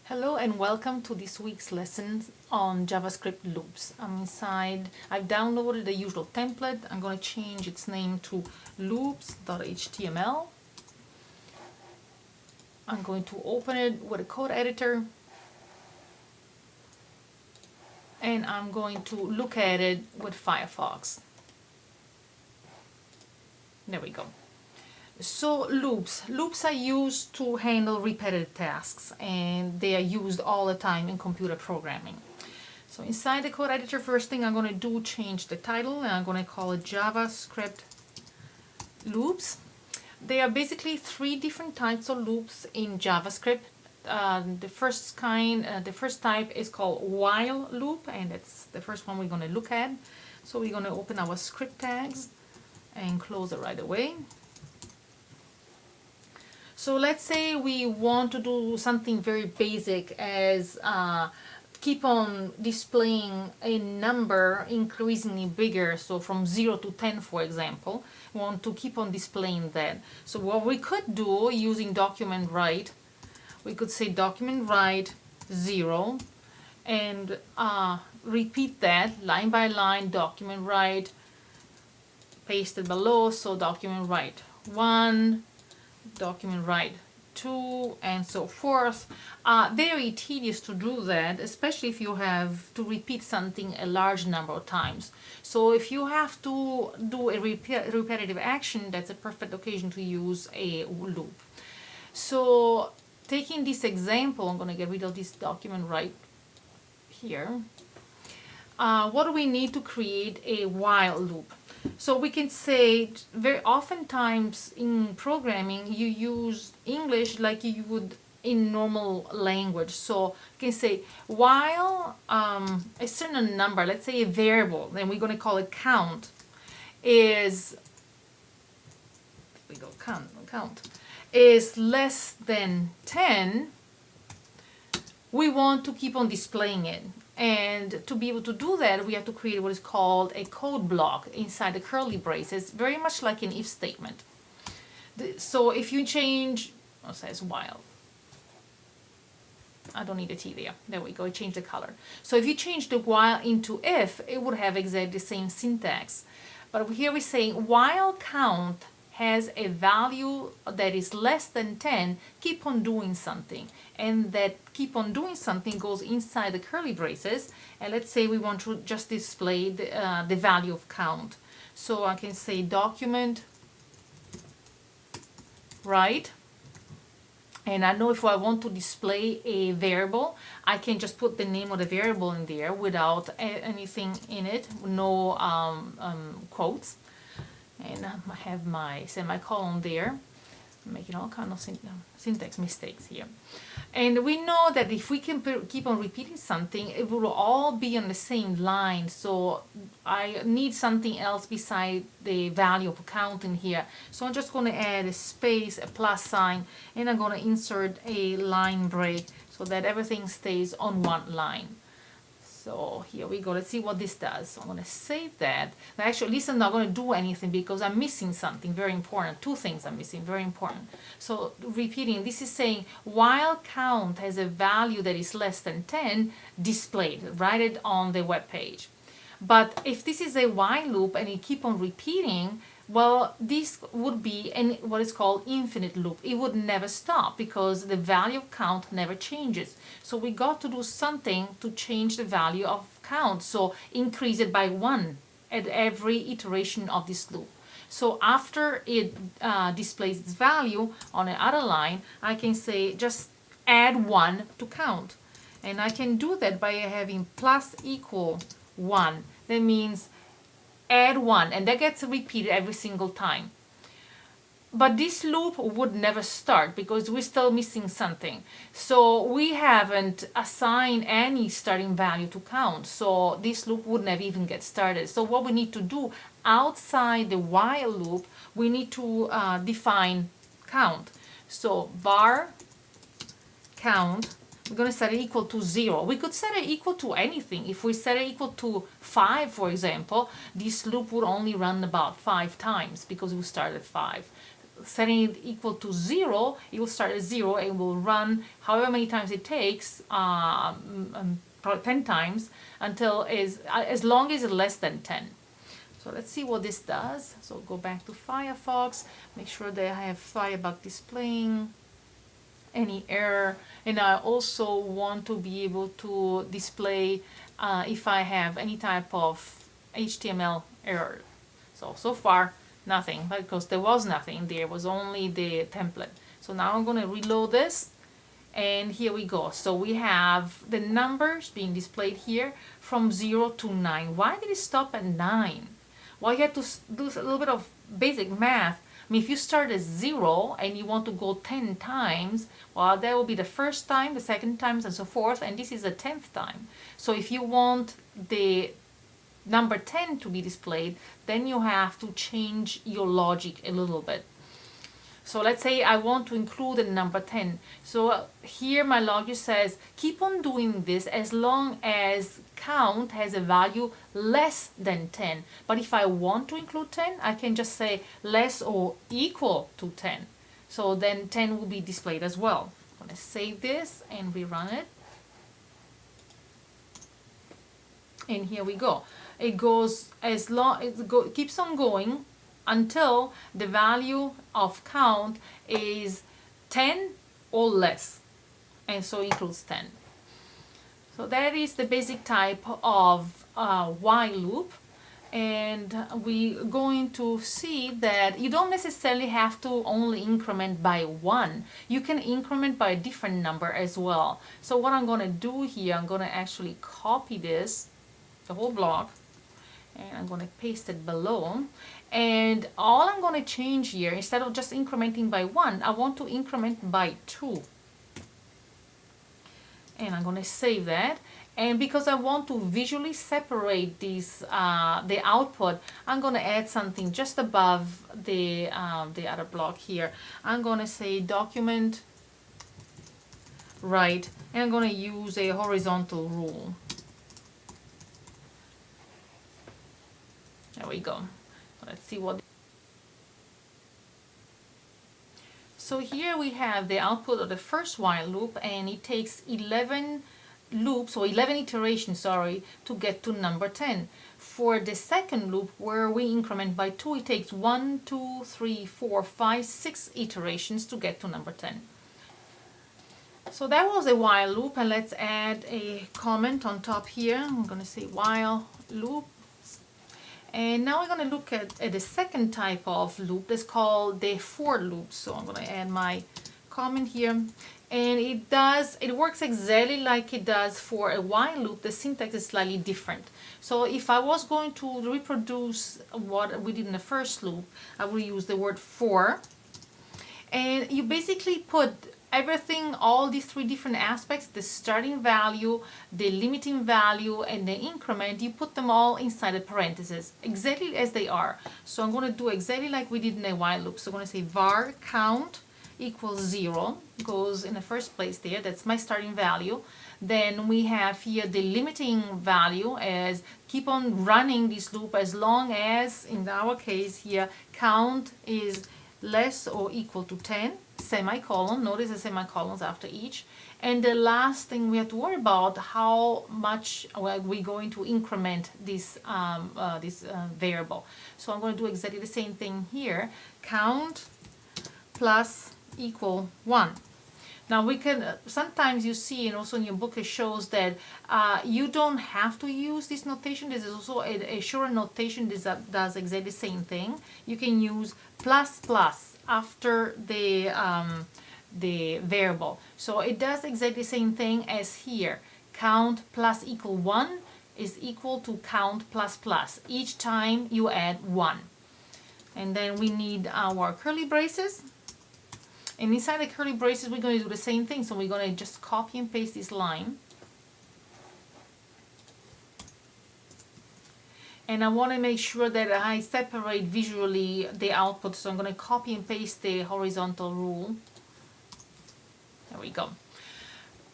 Hello and welcome to this week's lesson on JavaScript Loops. I've downloaded the usual template. I'm going to change its name to loops.html. I'm going to open it with a code editor and I'm going to look at it with Firefox. There we go. So loops are used to handle repetitive tasks, and they are used all the time in computer programming. So inside the code editor, first thing I'm going to do, change the title, and I'm going to call it JavaScript Loops. There are basically three different types of loops in JavaScript. The first type is called while loop, and that's the first one we're going to look at. So we're going to open our script tags and close it right away. So let's say we want to do something very basic as keep on displaying a number increasingly bigger, so from 0 to 10 for example. We want to keep on displaying that. So what we could do using document write, we could say document write 0 and repeat that line by line, document write, paste it below, so document write 1, document write 2, and so forth. Very tedious to do that, especially if you have to repeat something a large number of times. So if you have to do a repetitive action, that's a perfect occasion to use a loop. So taking this example, I'm going to get rid of this document write here. What do we need to create a while loop? So we can say very oftentimes in programming you use English like you would in normal language. So you can say while a certain number, let's say a variable, then we're going to call it count, is count is less than 10, we want to keep on displaying it. And to be able to do that, we have to create what is called a code block inside the curly braces, very much like an if statement. So if you change, it says while. I don't need a T there. There we go, I changed the color. So if you change the while into if, it would have exactly the same syntax. But here we're saying while count has a value that is less than 10, keep on doing something. And that keep on doing something goes inside the curly braces. And let's say we want to just display the value of count. So I can say document write. And I know if I want to display a variable, I can just put the name of the variable in there without anything in it, no quotes. And I have my semicolon there, I'm making all kind of syntax mistakes here. And we know that if we can keep on repeating something, it will all be on the same line. So I need something else beside the value of count in here. So I'm just going to add a space, a plus sign, and I'm going to insert a line break so that everything stays on one line. So here we go. Let's see what this does. So I'm going to save that. Now actually, at least I'm not going to do anything because I'm missing something very important. Two things I'm missing, very important. So repeating, this is saying while count has a value that is less than 10, displayed, write it on the web page. But if this is a while loop and you keep on repeating, well, this would be what is called infinite loop. It would never stop because the value of count never changes. So we got to do something to change the value of count. So increase it by 1 at every iteration of this loop. So after it displays its value on another line, I can say just add 1 to count. And I can do that by having plus equal 1. That means add 1, and that gets repeated every single time. But this loop would never start because we're still missing something. So we haven't assigned any starting value to count. So this loop would never even get started. So what we need to do outside the while loop, we need to define count. So var count, we're going to set it equal to 0. We could set it equal to anything. If we set it equal to 5, for example, this loop would only run about 5 times because we start at 5. setting it equal to 0, it will start at 0 and will run however many times it takes, probably 10 times, until as long as it's less than 10. So let's see what this does. So go back to Firefox, make sure that I have Firebug displaying any error, and I also want to be able to display if I have any type of HTML error. So far nothing, because there was nothing, there was only the template. So now I'm going to reload this, and here we go. So we have the numbers being displayed here from 0 to 9. Why did it stop at 9? Well, you have to do a little bit of basic math. I mean, if you start at 0 and you want to go 10 times, well, that will be the first time, the second time, and so forth, and this is the 10th time. So if you want the number 10 to be displayed, then you have to change your logic a little bit. So let's say I want to include the number 10. So here my logic says keep on doing this as long as count has a value less than 10. But if I want to include 10, I can just say less or equal to 10. So then 10 will be displayed as well. I'm going to save this and rerun it. And here we go. It goes as long, keeps on going until the value of count is 10 or less, and so includes 10. So that is the basic type of while loop, and we're going to see that you don't necessarily have to only increment by 1. You can increment by a different number as well. So what I'm going to do here, I'm going to actually copy this, the whole block, and I'm going to paste it below. And all I'm going to change here, instead of just incrementing by 1, I want to increment by 2. And I'm going to save that. And because I want to visually separate these, the output, I'm going to add something just above the other block here. I'm going to say document right, and I'm going to use a horizontal rule. There we go. Let's see what. So here we have the output of the first while loop, and it takes 11 loops, or 11 iterations, sorry, to get to number 10. For the second loop, where we increment by 2, it takes 1, 2, 3, 4, 5, 6 iterations to get to number 10. So that was a while loop, and let's add a comment on top here. I'm going to say while loop. And now we're going to look at the second type of loop that's called the for loop. So I'm going to add my comment here, and it works exactly like it does for a while loop. The syntax is slightly different. So if I was going to reproduce what we did in the first loop, I will use the word for, and you basically put everything, all these 3 different aspects, the starting value, the limiting value, and the increment, you put them all inside the parentheses, exactly as they are. So I'm going to do exactly like we did in a while loop. So I'm going to say var count equals 0, goes in the first place there, that's my starting value. Then we have here the limiting value as keep on running this loop as long as, in our case here, count is less or equal to 10, semicolon. Notice the semicolons after each. And the last thing we have to worry about, how much are we going to increment this variable. So I'm going to do exactly the same thing here. Count plus equal 1. Now we can, sometimes you see, and also in your book it shows that you don't have to use this notation. This is also a shorter notation that does exactly the same thing. You can use plus plus after the variable. So it does exactly the same thing as here. Count plus equal 1 is equal to count plus plus. Each time you add 1. And then we need our curly braces. And inside the curly braces, we're going to do the same thing. So we're going to just copy and paste this line. And I want to make sure that I separate visually the output. So I'm going to copy and paste the horizontal rule. There we go.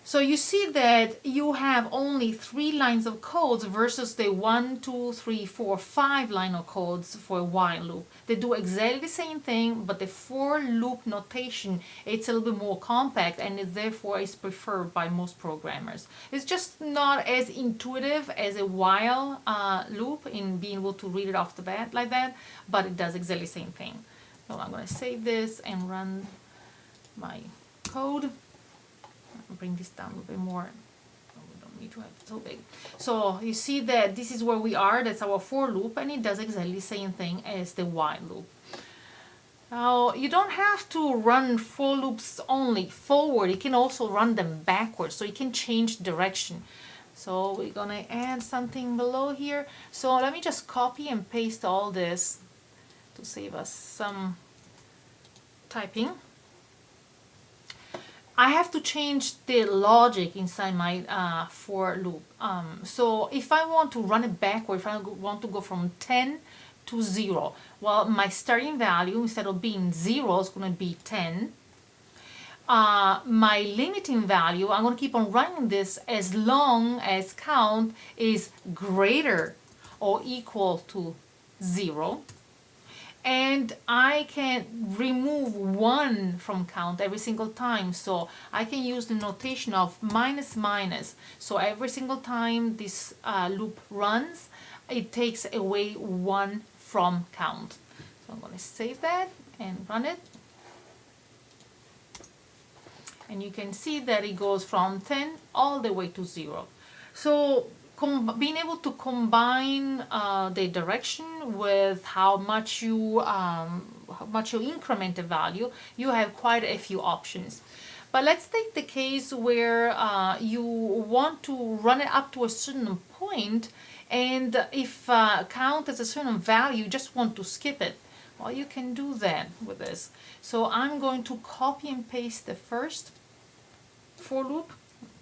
So you see that you have only 3 lines of codes versus the 1, 2, 3, 4, 5 line of codes for a while loop. They do exactly the same thing, but the for loop notation, it's a little bit more compact, and it therefore is preferred by most programmers. It's just not as intuitive as a while loop in being able to read it off the bat like that, but it does exactly the same thing. So I'm going to save this and run my code. Bring this down a little bit more. We don't need to have it so big. So you see that this is where we are. That's our for loop, and it does exactly the same thing as the while loop. Now you don't have to run for loops only forward. You can also run them backwards, so you can change direction. So we're gonna add something below here. So let me just copy and paste all this to save us some typing. I have to change the logic inside my for loop. So if I want to run it backward, if I want to go from 10 to 0, well, my starting value, instead of being 0, is going to be 10. My limiting value, I'm going to keep on running this as long as count is greater or equal to 0. And I can remove 1 from count every single time. So I can use the notation of minus minus. So every single time this loop runs, it takes away 1 from count. So I'm going to save that and run it. And you can see that it goes from 10 all the way to 0. So being able to combine the direction with how much you increment the value, you have quite a few options. But let's take the case where you want to run it up to a certain point, and if count as a certain value, you just want to skip it. Well, you can do that with this. So I'm going to copy and paste the first for loop,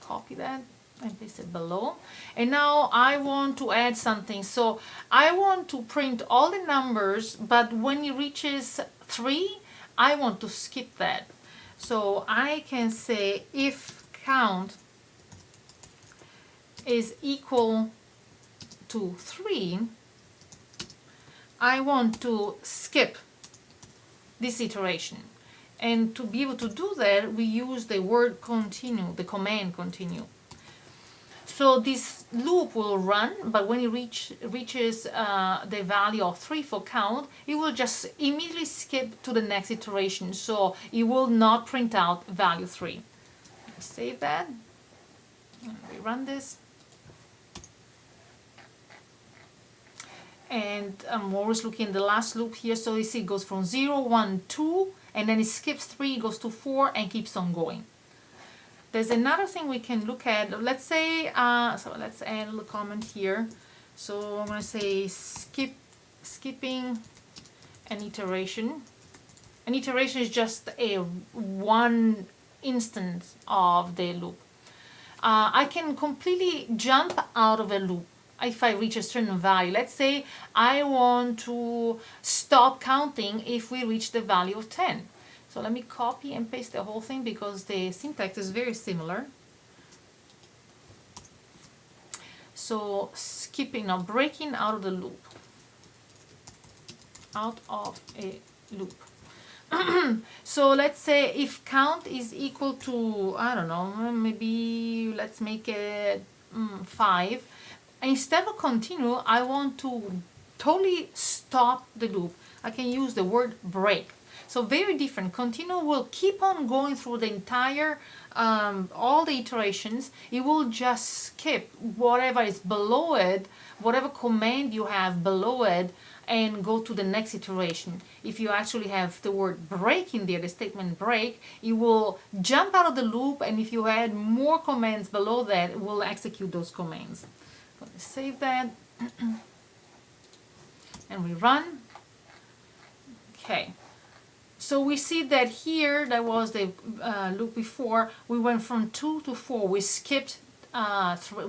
copy that and paste it below. And now I want to add something. So I want to print all the numbers, but when it reaches 3, I want to skip that. So I can say if count is equal to 3, I want to skip this iteration. And to be able to do that, we use the word continue, the command continue. So this loop will run, but when it reaches the value of 3 for count, it will just immediately skip to the next iteration. So it will not print out value 3. Save that. And we run this. And I'm always looking at the last loop here. So you see it goes from 0, 1, 2, and then it skips 3, goes to 4, and keeps on going. There's another thing we can look at. Let's say, so let's add a little comment here. So I'm going to say skipping an iteration. An iteration is just one instance of the loop. I can completely jump out of a loop if I reach a certain value. Let's say I want to stop counting if we reach the value of 10. So let me copy and paste the whole thing because the syntax is very similar. So skipping, now breaking out of the loop. Out of a loop. So let's say if count is equal to, I don't know, maybe let's make it 5. Instead of continue, I want to totally stop the loop. I can use the word break. So very different. Continue will keep on going through the entire, all the iterations. It will just skip whatever is below it, whatever command you have below it, and go to the next iteration. If you actually have the word break in there, the statement break, it will jump out of the loop, and if you add more commands below that, it will execute those commands. I'm going to save that. And we run. Okay. So we see that here, that was the loop before, we went from 2 to 4. We skipped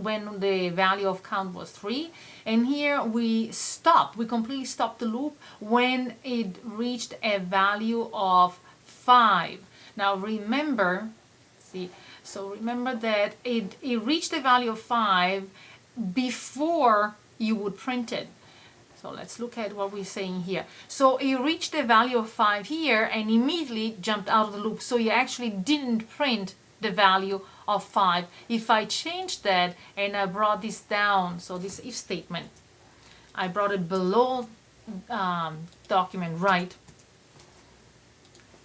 when the value of count was 3. And here we stopped. We completely stopped the loop when it reached a value of 5. Now remember, see. So remember that it reached the value of 5 before you would print it. So let's look at what we're saying here. So it reached the value of 5 here and immediately jumped out of the loop. So you actually didn't print the value of 5. If I change that and I brought this down, so this if statement, I brought it below document right,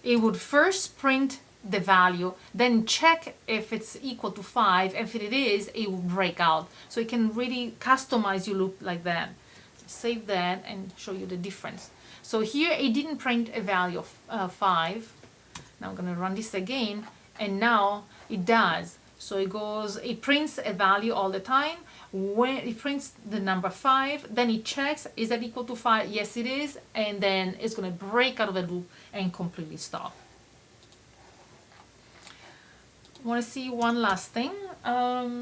it would first print the value, then check if it's equal to 5. If it is, it will break out. So you can really customize your loop like that. Save that and show you the difference. So here it didn't print a value of 5. Now I'm going to run this again, and now it does. So it prints a value all the time. When it prints the number 5, then it checks, is that equal to 5? Yes, it is. And then it's going to break out of the loop and completely stop. I want to see one last thing. How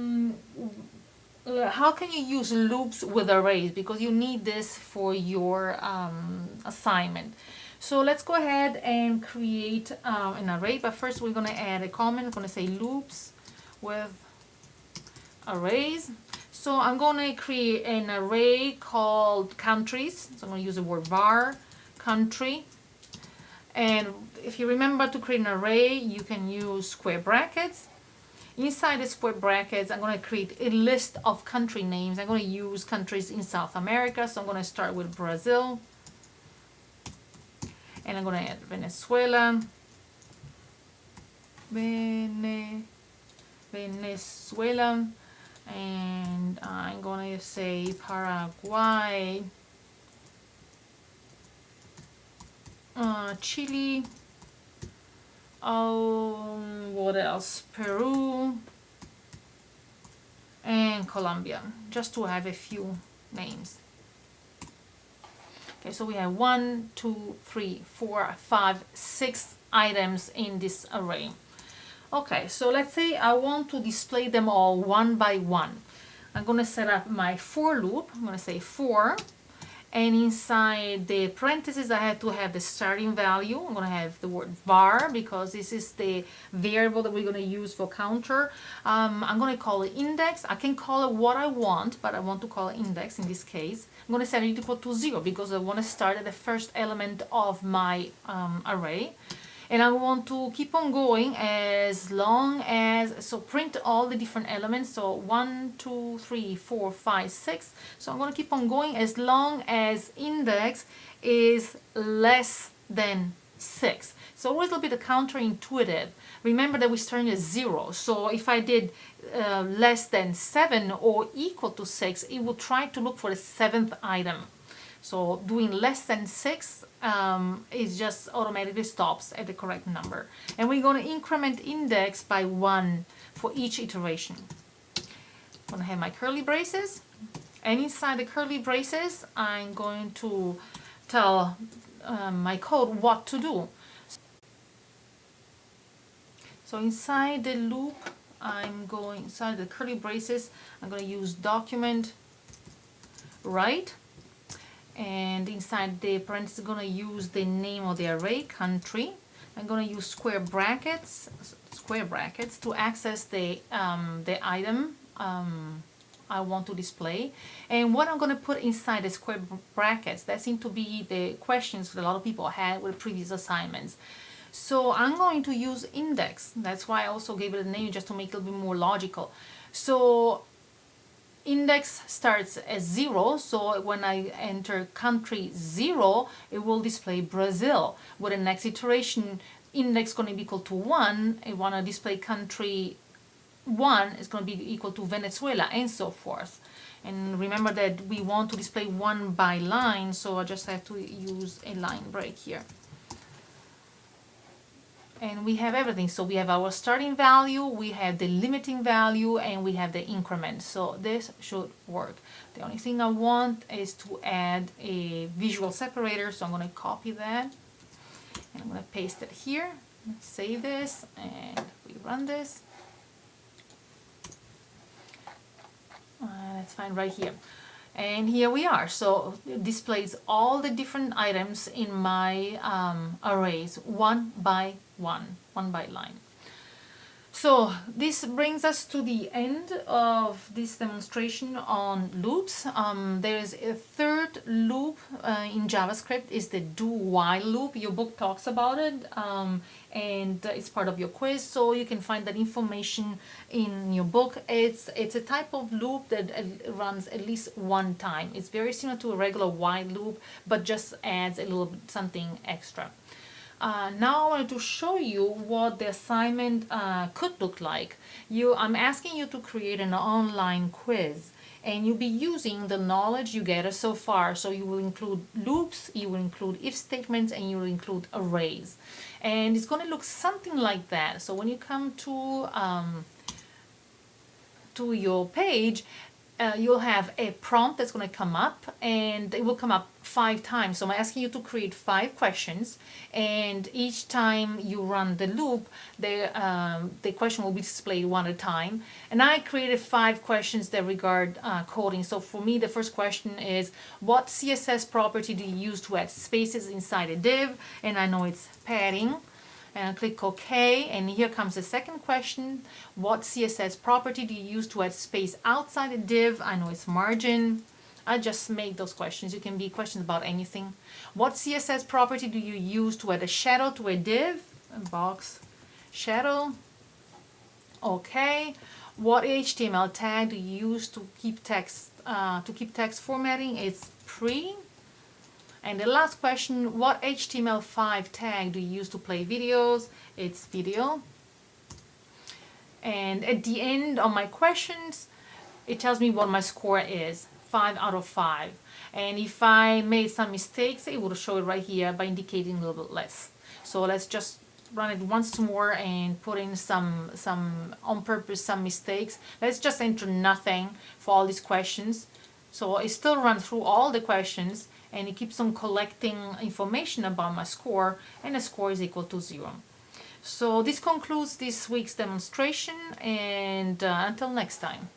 can you use loops with arrays? Because you need this for your assignment. So let's go ahead and create an array. But first we're going to add a comment. I'm going to say loops with arrays. So I'm going to create an array called countries. So I'm going to use the word var country. And if you remember, to create an array, you can use square brackets. Inside the square brackets, I'm going to create a list of country names. I'm going to use countries in South America. So I'm going to start with Brazil. And I'm going to add Venezuela. Venezuela. And I'm going to say Paraguay. Chile. What else? Peru and Colombia, just to have a few names. Okay, so we have 1, 2, 3, 4, 5, 6 items in this array. Okay, so let's say I want to display them all one by one. I'm going to set up my for loop. I'm going to say for. And inside the parentheses, I have to have the starting value. I'm going to have the word var because this is the variable that we're going to use for counter. I'm going to call it index. I can call it what I want, but I want to call it index in this case. I'm going to set it equal to 0 because I want to start at the first element of my array. And I want to keep on going as long as, so print all the different elements. So 1, 2, 3, 4, 5, 6. So I'm going to keep on going as long as index is less than 6. So always a little bit counterintuitive. Remember that we're starting at 0. So if I did less than 7 or equal to 6, it will try to look for the 7th item. So doing less than 6 is just automatically stops at the correct number. And we're going to increment index by 1 for each iteration. I'm going to have my curly braces. And inside the curly braces, I'm going to tell my code what to do. So inside the loop, inside the curly braces, I'm going to use document right. And inside the parentheses, I'm going to use the name of the array, country. I'm going to use square brackets to access the item I want to display. And what I'm going to put inside the square brackets, that seemed to be the questions that a lot of people had with previous assignments. So I'm going to use index. That's why I also gave it a name, just to make it a little bit more logical. So index starts as 0, so when I enter country 0, it will display Brazil. With the next iteration, index is going to be equal to 1. I want to display country 1 is going to be equal to Venezuela, and so forth. And remember that we want to display 1 by line, so I just have to use a line break here. And we have everything. So we have our starting value, we have the limiting value, and we have the increment. So this should work. The only thing I want is to add a visual separator. So I'm going to copy that. And I'm going to paste it here. Save this, and we run this. That's fine right here. And here we are. So it displays all the different items in my arrays one by line. So this brings us to the end of this demonstration on loops. There is a third loop in JavaScript, is the do while loop. Your book talks about it, and it's part of your quiz, so you can find that information in your book. It's a type of loop that runs at least one time. It's very similar to a regular while loop, but just adds a little something extra. Now I want to show you what the assignment could look like. I'm asking you to create an online quiz, and you'll be using the knowledge you gathered so far. So you will include loops, you will include if statements, and you will include arrays. And it's going to look something like that. So when you come to your page, you'll have a prompt that's going to come up, and it will come up 5 times. So I'm asking you to create 5 questions, and each time you run the loop, the question will be displayed one at a time. And I created 5 questions that regard coding. So for me, the first question is, what CSS property do you use to add spaces inside a div? And I know it's padding. And click OK, and here comes the second question. What CSS property do you use to add space outside a div? I know it's margin. I just made those questions. You can be questions about anything. What CSS property do you use to add a shadow to a div? A box shadow. OK. What HTML tag do you use to keep text formatting? It's pre. And the last question, what HTML5 tag do you use to play videos? It's video. And at the end of my questions, it tells me what my score is, 5 out of 5. And if I made some mistakes, it will show it right here by indicating a little bit less. So let's just run it once more and put in some on purpose, some mistakes. Let's just enter nothing for all these questions. So it still runs through all the questions, and it keeps on collecting information about my score, and the score is equal to 0. So this concludes this week's demonstration, and until next time.